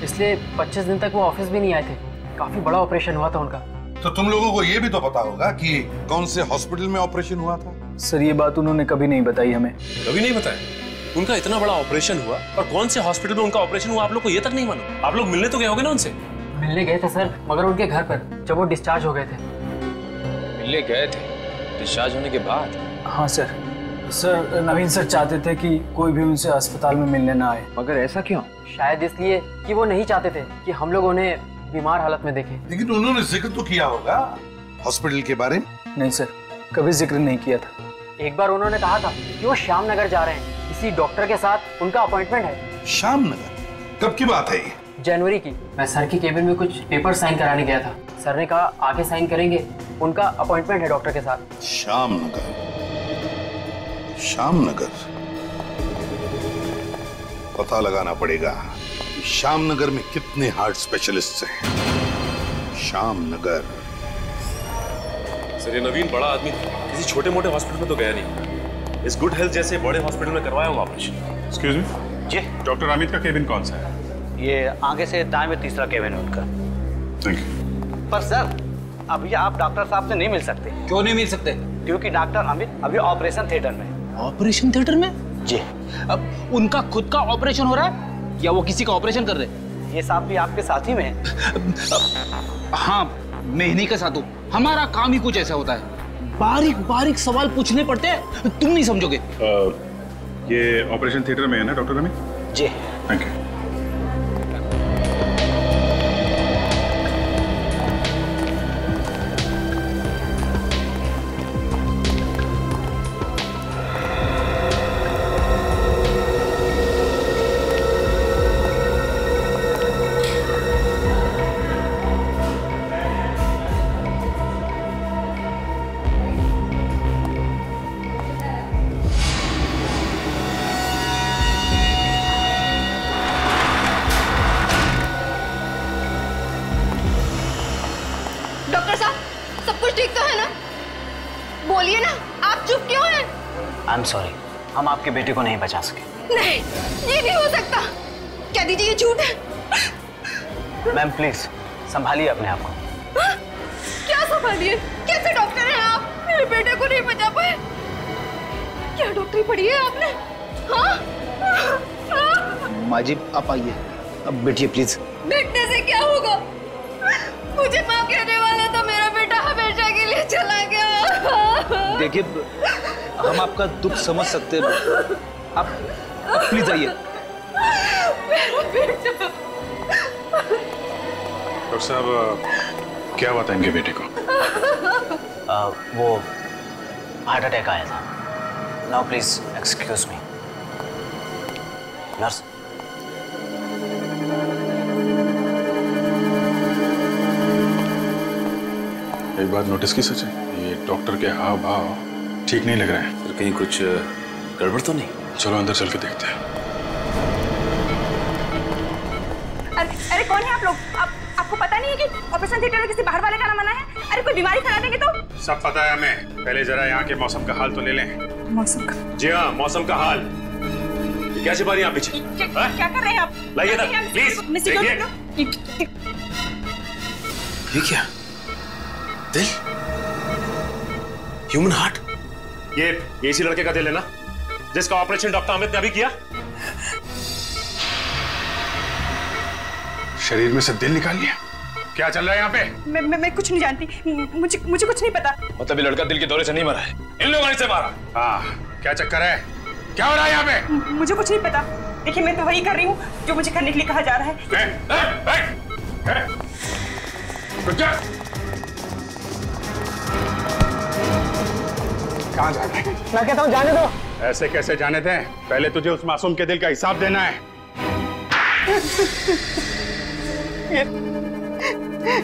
इसलिए 25 दिन तक वो ऑफिस भी नहीं आए थे। काफी बड़ा ऑपरेशन हुआ था उनका। तो तुम लोगों को ये भी तो पता होगा कि कौन से हॉस्पिटल में ऑपरेशन हुआ था? सर ये बात उन्होंने कभी नहीं बताई हमें। कभी नहीं बताया? उनका इतना बड़ा ऑपरेशन हुआ और कौन से हॉस्पिटल में उनका ऑपरेशन हुआ आप लोग को ये तक नहीं मालूम? आप लोग मिलने तो गए होगे ना उनसे? मिलने गए थे सर, मगर उनके घर पर जब वो डिस्चार्ज हो गए थे। मिलने गए थे डिस्चार्ज होने के बाद? हाँ सर। सर नवीन सर चाहते थे कि कोई भी उनसे अस्पताल में मिलने ना आए। मगर ऐसा क्यों? शायद इसलिए कि वो नहीं चाहते थे कि हम लोग उन्हें बीमार हालत में देखें। लेकिन उन्होंने जिक्र तो किया होगा हॉस्पिटल के बारे में। नहीं सर, कभी जिक्र नहीं किया था। एक बार उन्होंने कहा था कि वो श्याम नगर जा रहे हैं, किसी डॉक्टर के साथ उनका अपॉइंटमेंट है। श्याम नगर? कब की बात है ये? जनवरी की। मैं सर की केबिन में कुछ पेपर साइन कराने गया था। सर ने कहा आगे साइन करेंगे, उनका अपॉइंटमेंट है डॉक्टर के साथ। श्यामनगर, श्यामनगर पता लगाना पड़ेगा कि श्यामनगर में कितने हार्ट स्पेशलिस्ट हैं। श्यामनगर। सर ये नवीन बड़ा आदमी किसी छोटे मोटे हॉस्पिटल में तो गया नहीं, इस गुड हेल्थ जैसे बड़े हॉस्पिटल में करवाया हुआ ऑपरेशन। एक्सक्यूज मी जी, डॉक्टर अमित का केबिन कौन सा है? ये आगे से दाएं में तीसरा केबिन है उनका। Thank you. पर सर अभी आप डॉक्टर साहब से नहीं मिल सकते। क्यों नहीं मिल सकते? क्योंकि डॉक्टर अमित अभी ऑपरेशन थिएटर में। ऑपरेशन थिएटर में? जी। अब उनका खुद का ऑपरेशन हो रहा है या वो किसी का ऑपरेशन कर रहे हैं? ये साहब भी आपके साथ ही में है। हाँ, मैं इन्हीं के साथ हूँ। हमारा काम ही कुछ ऐसा होता है, बारीक बारीक सवाल पूछने पड़ते हैं, तुम नहीं समझोगे। ये ऑपरेशन थिएटर में है ना डॉक्टर अमित? जी। Thank you. बोलिए ना, आप चुप क्यों हैं? आई एम सॉरी, हम आपके बेटे को नहीं बचा सके। नहीं, ये नहीं हो सकता। कह दीजिए ये झूठ है। मैम प्लीज संभालिए अपने आप को। क्या संभालिए? कैसे डॉक्टर हैं आप? मेरे बेटे को नहीं बचा पाए। क्या डॉक्टरी पढ़ी है आपने? माँ जी आप आइए, अब बैठिए प्लीज। बैठने से क्या होगा? मुझे माँ कहने वाला था, मेरा बेटा हमेशा के लिए चला गया। देखिए हम आपका दुख समझ सकते हैं, आप प्लीज आइए। मेरा बेटा। डॉक्टर साहब क्या हुआ था इनके बेटे को? वो हार्ट अटैक आया था। Now please excuse me. Nurse. एक बात नोटिस की सच है, ये डॉक्टर के हाव भाव ठीक नहीं लग रहे हैं। सर कहीं कुछ गड़बड़ तो नहीं? चलो अंदर चल के देखते हैं। अरे कौन है आप लोग? आपको पता नहीं है कि ऑपरेशन थिएटर में किसी बाहर वाले का ना मना है? अरे कोई बीमारी फैला देंगे तो? सब पता है हमें, पहले जरा यहाँ के मौसम का हाल तो ले लें। मौसम का? जी हाँ, मौसम का हाल। क्या छिपा रही हैं आप पीछे? क्या कर रहे हैं आप? लाइए ना प्लीज। ये क्या? दिल? Human heart? ये इसी लड़के का दिल है ना, जिसका ऑपरेशन डॉक्टर अमित ने अभी किया? शरीर में से दिल निकाल लिया? क्या चल रहा है यहाँ पे? मैं कुछ नहीं जानती, मुझे कुछ नहीं पता। मतलब ये लड़का दिल के दौरे से नहीं मरा है, इन लोगों ने इसे मारा। हाँ, क्या चक्कर है? क्या हो रहा है यहाँ पे? मुझे कुछ नहीं पता। देखिए मैं तो वही कर रही हूँ जो मुझे करने के लिए कहा जा रहा है। कहाँ जा रहे हैं? मैं कहता हूँ जाने दो। ऐसे कैसे जाने दें? पहले तुझे उस मासूम के दिल का हिसाब देना है।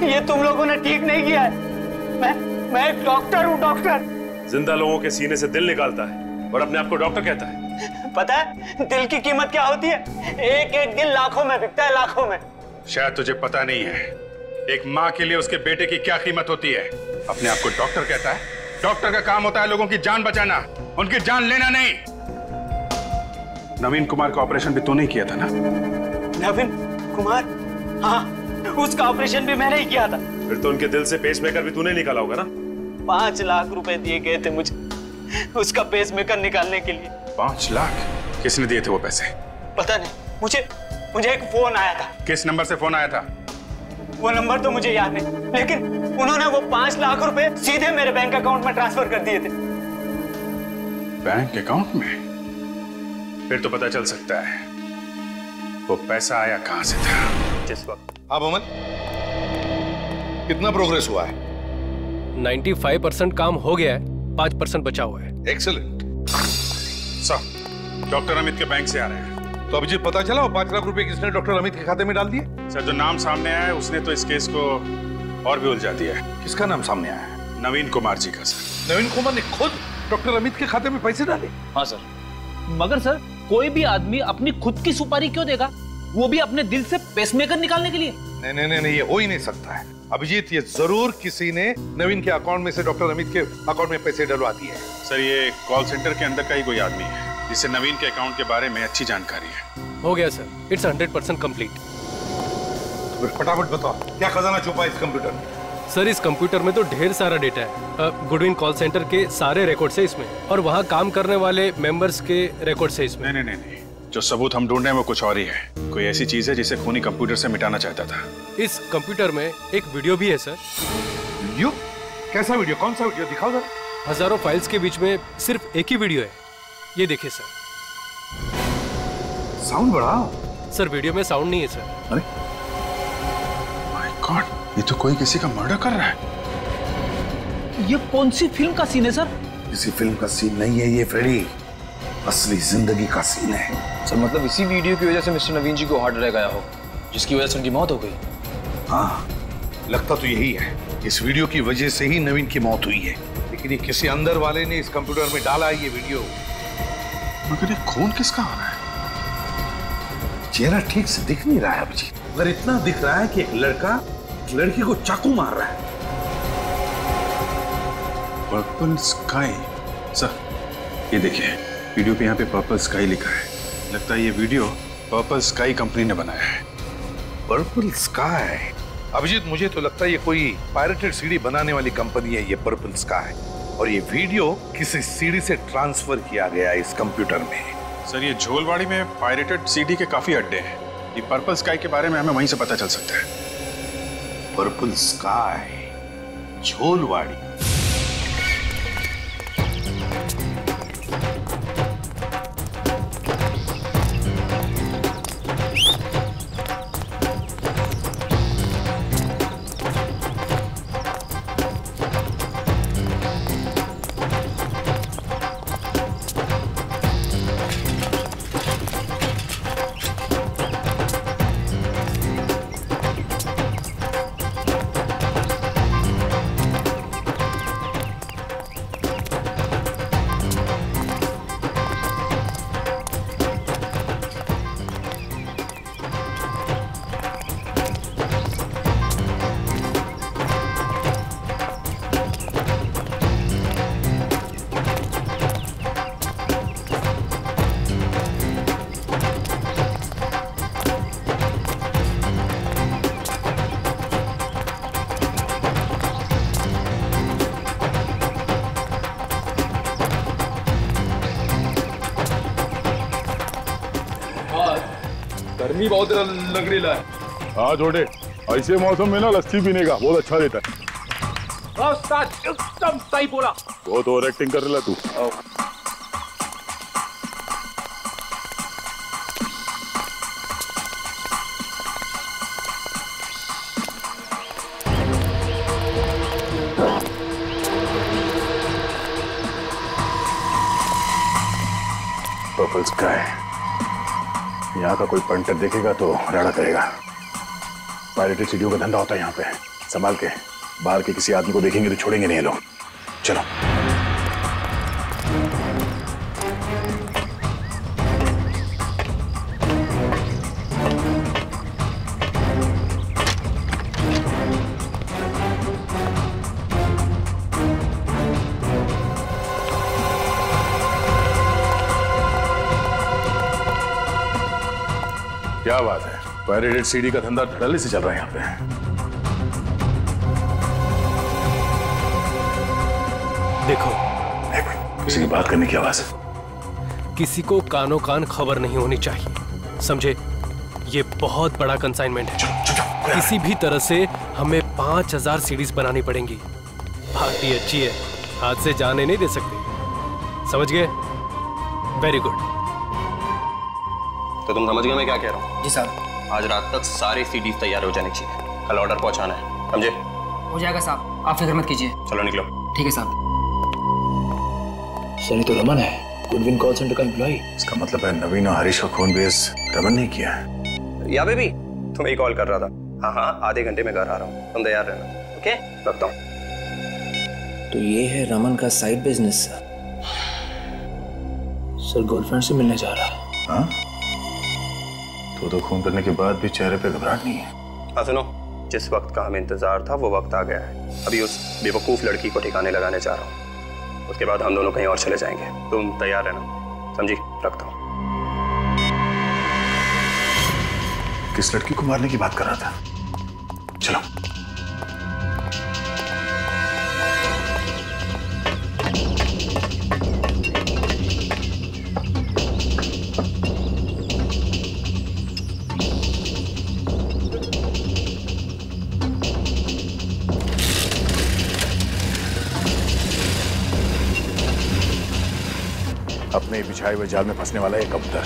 ये तुम लोगों ने ठीक नहीं किया है। मैं एक डॉक्टर हूँ, डॉक्टर। जिंदा लोगों के सीने से दिल निकालता है और अपने आप को डॉक्टर कहता है। पता है दिल की कीमत क्या होती है? एक एक दिल लाखों में बिकता है, लाखों में। शायद तुझे पता नहीं है, एक माँ के लिए उसके बेटे की क्या कीमत होती है। अपने आप को डॉक्टर कहता है। डॉक्टर का काम होता है लोगों की जान बचाना, उनकी जान लेना नहीं। नवीन कुमार का ऑपरेशन भी तूने किया था ना? नवीन कुमार? हाँ, उसका ऑपरेशन भी मैंने ही किया था। फिर तो उनके दिल से पेसमेकर भी तूने निकाला होगा ना? 5 लाख रुपए दिए गए थे मुझे उसका पेसमेकर निकालने के लिए। 5 लाख? किसने दिए थे वो पैसे? पता नहीं, मुझे एक फोन आया था। किस नंबर से फोन आया था? वो नंबर तो मुझे याद नहीं, लेकिन उन्होंने वो 5 लाख रुपए सीधे मेरे बैंक अकाउंट में ट्रांसफर कर दिए थे। बैंक अकाउंट में? फिर तो पता चल सकता है वो पैसा आया कहां से था। जिस वक्त। हाँ मोहम्मद, कितना प्रोग्रेस हुआ है? 95% काम हो गया है, 5% बचा हुआ है। एक्सीलेंट। सर, डॉक्टर अमित के बैंक से आ रहे हैं। तो अभिजीत पता चला वो 5 लाख रुपए किसने डॉक्टर अमित के खाते में डाल दिए? सर, जो नाम सामने आया है उसने तो इस केस को और भी उलझाती है। किसका नाम सामने आया है? नवीन कुमार जी का सर। नवीन कुमार ने खुद डॉक्टर अमित के खाते में पैसे डाले? हाँ सर, मगर सर कोई भी आदमी अपनी खुद की सुपारी क्यों देगा, वो भी अपने दिल से पेसमेकर निकालने के लिए? नहीं नहीं नहीं, ये हो ही नहीं सकता है अभिजीत। ये जरूर किसी ने नवीन के अकाउंट में से डॉक्टर अमित के अकाउंट में पैसे डलवा दिए हैं। सर ये कॉल सेंटर के अंदर का ही कोई आदमी है जिसे नवीन के अकाउंट के बारे में अच्छी जानकारी है। हो गया सर, इट्स 100% कंप्लीट। फटाफट बताओ क्या खजाना छुपा इस कंप्यूटर में? सर इस कंप्यूटर में तो ढेर सारा डेटा है। गुडविन कॉल सेंटर के सारे रिकॉर्ड्स है इसमें, और वहाँ काम करने वाले मेंबर्स के रिकॉर्ड्स है इसमें। नहीं नहीं नहीं, जो सबूत हम ढूंढ रहे हैं वो कुछ और ही है। कोई ऐसी चीज है जिसे खूनी कंप्यूटर से मिटाना चाहता था। इस कंप्यूटर में एक वीडियो भी है सर। वीडियो? कैसा वीडियो? कौन सा वीडियो? दिखाओ जरा। हजारों फाइल्स के बीच में सिर्फ एक ही वीडियो है, ये देखिए सर। साउंड बढ़ाओ। सर वीडियो में साउंड नहीं है सर। अरे माय गॉड, ये तो कोई किसी का मर्डर कर रहा है। ये कौन सी फिल्म का सीन है सर? किसी फिल्म का सीन नहीं है ये फ्रेडी, असली जिंदगी का सीन है। सर मतलब इसी वीडियो की वजह से मिस्टर नवीन जी को हार्ट अटैक आया हो, जिसकी वजह से उनकी मौत हो गई। हाँ, लगता तो यही है। इस वीडियो की वजह से ही नवीन की मौत हुई है, लेकिन ये किसी अंदर वाले ने इस कंप्यूटर में डाला है ये वीडियो। मगर ये खून किसका हो रहा है? चेहरा ठीक से दिख नहीं रहा है अभिजीत, मगर इतना दिख रहा है कि एक लड़का लड़की को चाकू मार रहा है। Purple sky. सर ये देखिए, वीडियो पे यहाँ पे पर्पल स्काई लिखा है। लगता है ये वीडियो पर्पल स्काई कंपनी ने बनाया है। Purple sky? अभिजीत मुझे तो लगता है ये कोई पायरेटेड सीडी बनाने वाली कंपनी है ये पर्पल स्काई, और ये वीडियो किसी सीडी से ट्रांसफर किया गया इस कंप्यूटर में। सर ये झोलवाड़ी में पायरेटेड सीडी के काफी अड्डे हैं। ये पर्पल स्काई के बारे में हमें वहीं से पता चल सकता है। Purple sky, Jholwadi. गर्मी बहुत लग रही है। हाँ छोटे, ऐसे मौसम में ना लस्सी पीने का बहुत अच्छा रहता है। एकदम सही बोला। बहुत ओवर एक्टिंग कर रहा तू। पर्पल स्काई, यहाँ का कोई पंटर देखेगा तो राड़ा करेगा। पायरेटेड सीडियों का धंधा होता है यहाँ पे, संभाल के। बाहर के किसी आदमी को देखेंगे तो छोड़ेंगे नहीं लोग। चलो। क्या बात है, पायरेटेड सीडी का धंधा पहले से चल रहा है यहाँ पे। देखो, किसी की बात करने की आवाज है। किसी को कानो कान खबर नहीं होनी चाहिए, समझे? ये बहुत बड़ा कंसाइनमेंट है। किसी भी तरह से हमें 5000 सीडीज बनानी पड़ेंगी। पार्टी अच्छी है, हाथ से जाने नहीं दे सकते, समझ गए? Very good. तो तुम समझ गए मैं क्या कह रहा हूँ? जी साहब। आज रात तक सारी सीडीज तैयार हो जानी चाहिए, कल ऑर्डर पहुंचाना है, समझे? हो जाएगा साहब, आप फिक्र मत कीजिए। चलो निकलो। ठीक है साहब। सर ये तो रमन है, गुडविन कॉल सेंटर का एम्प्लॉई। इसका मतलब है नवीन और हरीश का खून बेस रमन ने किया है। या बेबी, तुम्हें ही कॉल कर रहा था। हाँ हाँ, आधे घंटे में घर आ रहा हूँ, तुम तैयार रहना। ओके, रखता हूँ। तो ये है रमन का साइड बिजनेस। सर गर्लफ्रेंड से मिलने जा रहा है। हाँ? तो खून करने के बाद भी चेहरे पे घबराहट नहीं है। हाँ सुनो, जिस वक्त का हमें इंतजार था वो वक्त आ गया है। अभी उस बेवकूफ लड़की को ठिकाने लगाने जा रहा हूँ, उसके बाद हम दोनों कहीं और चले जाएंगे। तुम तैयार रहना, समझी? रखता हूँ। किस लड़की को मारने की बात कर रहा था? चलो। अपने बिछाए हुए जाल में फंसने वाला एक कबूतर।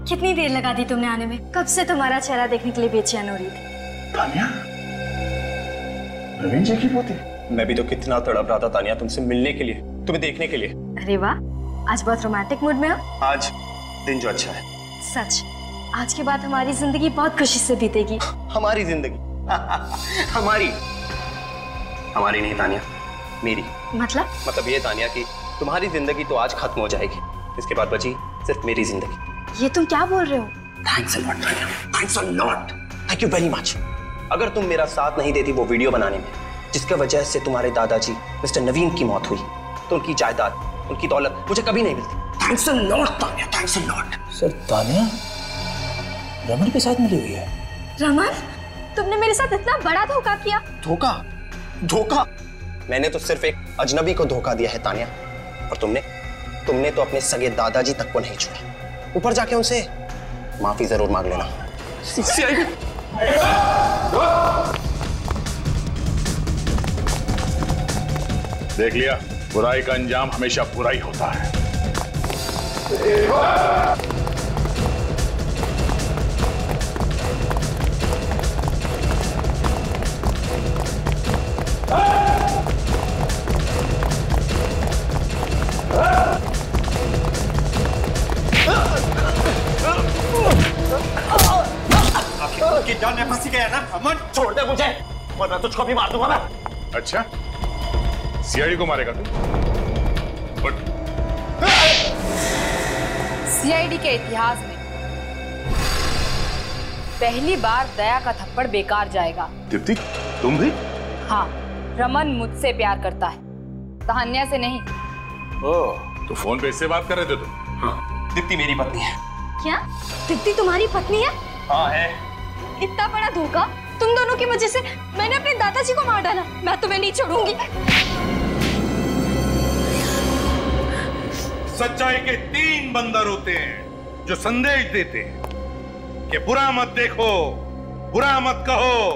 कितनी देर लगा दी तुमने आने में? कब से तुम्हारा चेहरा देखने के लिए बेचैन हो रही थी। तानिया, नवीन जी की पोती। मैं भी तो कितना तड़प रहा था तानिया तुमसे मिलने के लिए, तुम्हें देखने के लिए। अरे वाह, आज बहुत रोमांटिक मूड में हो। आज दिन जो अच्छा है। सच, आज के बाद हमारी जिंदगी बहुत खुशी से बीतेगी। हमारी जिंदगी? हमारी नहीं तानिया, मेरी। मतलब ये तानिया कि तुम्हारी जिंदगी तो आज खत्म हो जाएगी, इसके बाद बची सिर्फ मेरी जिंदगी। ये तुम क्या बोल रहे हो? Thanks a lot Tania, thanks a lot, thank you very much. अगर तुम मेरा साथ नहीं देती वो वीडियो बनाने में, जिसके वजह से तुम्हारे दादाजी मिस्टर नवीन की मौत हुई, तो उनकी जायदाद, उनकी दौलत मुझे कभी नहीं मिलती। Thanks a lot Tania, thanks a lot. Sir Tania Raman के साथ मिली हुई है। रमन, तुमने मेरे साथ इतना बड़ा धोखा किया। धोखा? धोखा? मैंने तो सिर्फ एक अजनबी को धोखा दिया है तानिया, और तुमने तो अपने सगे दादाजी तक को नहीं छोड़ा। ऊपर जाके उनसे माफी जरूर मांग लेना। देख लिया, बुराई का अंजाम हमेशा बुरा ही होता है। की जान में फंसी गया ना अमन, छोड़ दे मुझे वरना तुझको भी मार दूंगा मैं। अच्छा, सीआईडी को मारेगा तू? सीआईडी के इतिहास में पहली बार दया का थप्पड़ बेकार जाएगा। दीप्ति, तुम भी? हाँ, रमन मुझसे प्यार करता है, तान्या से नहीं। ओह, तो फोन पे इससे बात कर रहे थे तुम? हाँ, दीप्ति मेरी पत्नी है। क्या? दीप्ति तुम्हारी पत्नी है? हाँ है। इतना बड़ा धोखा, तुम दोनों की वजह से मैंने अपने दादाजी को मार डाला। मैं तुम्हें नहीं छोड़ूंगी। सच्चाई के 3 बंदर होते हैं जो संदेश देते हैं कि बुरा मत देखो, बुरा मत कहो,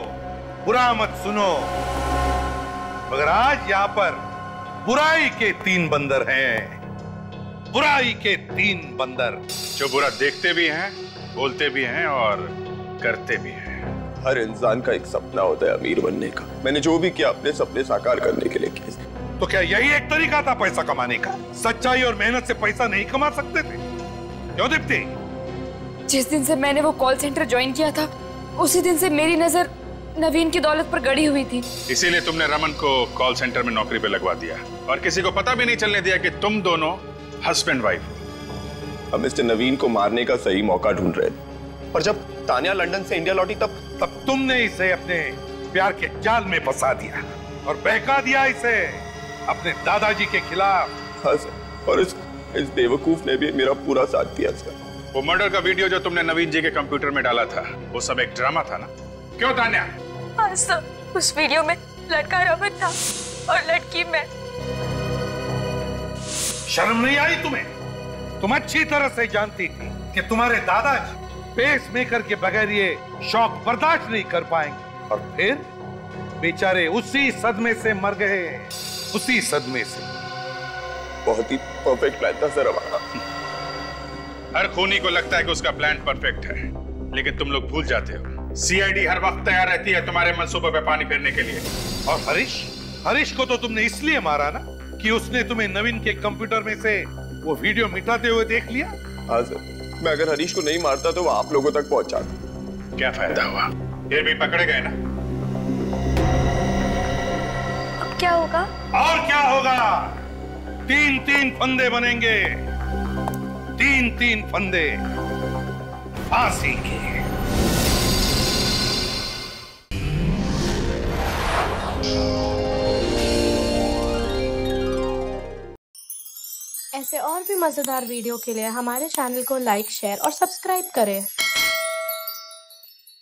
बुरा मत सुनो। मगर आज यहाँ पर बुराई के 3 बंदर हैं, बुराई के 3 बंदर जो बुरा देखते भी हैं, बोलते भी हैं और करते भी हैं। हर इंसान का एक सपना होता है अमीर बनने का। मैंने जो भी किया अपने सपने साकार करने के लिए किया। तो क्या यही एक तरीका था पैसा कमाने का? सच्चाई और मेहनत से पैसा नहीं कमा सकते थे? क्यों दीप्ति? जिस दिन से मैंने वो कॉल सेंटर ज्वाइन किया था, उसी दिन से मेरी नजर नवीन की दौलत पर गड़ी हुई थी। इसीलिए तुमने रमन को कॉल सेंटर में नौकरी पे लगवा दिया और किसी को पता भी नहीं चलने दिया कि तुम दोनों हस्बैंड वाइफ हो। हम मिस्टर नवीन को मारने का सही मौका ढूंढ रहे थे और जब तान्या लंदन से इंडिया लौटी तब तुमने इसे अपने प्यार के जाल में फंसा दिया और बहका दिया इसे अपने दादाजी के खिलाफ। हाँ सर, और इस बेवकूफ ने भी मेरा पूरा साथ दिया सर। वो मर्डर का वीडियो जो तुमने नवीन जी के कंप्यूटर में डाला था, वो सब एक ड्रामा था ना? क्यों तान्या? हाँ सर, उस वीडियो में लड़का रमन था और लड़की मैं। शर्म नहीं आई तुम्हें? तुम अच्छी तरह से जानती थी कि तुम्हारे दादाजी पेस मेकर के बगैर ये शौक बर्दाश्त नहीं कर पाएंगे और फिर बेचारे उसी सदमे से मर गए, उसी सदमे से। बहुत ही परफेक्ट प्लान था सर हमारा। हर खूनी को लगता है कि उसका प्लान परफेक्ट है, लेकिन तुम लोग भूल जाते हो सीआईडी हर वक्त तैयार रहती है तुम्हारे मंसूबे पे पानी फेरने के लिए। और हरीश को तो तुमने इसलिए मारा ना कि उसने तुम्हें नवीन के कंप्यूटर में से वो वीडियो मिटाते हुए देख लिया। हाँ सर, मैं अगर हरीश को नहीं मारता तो वो आप लोगों तक पहुंचाता। क्या फायदा हुआ? फिर भी पकड़े गए ना। अब क्या होगा? और क्या होगा? 3-3 फंदे बनेंगे, 3-3 फंदे फांसी के। ऐसे और भी मजेदार वीडियो के लिए हमारे चैनल को लाइक, शेयर और सब्सक्राइब करें।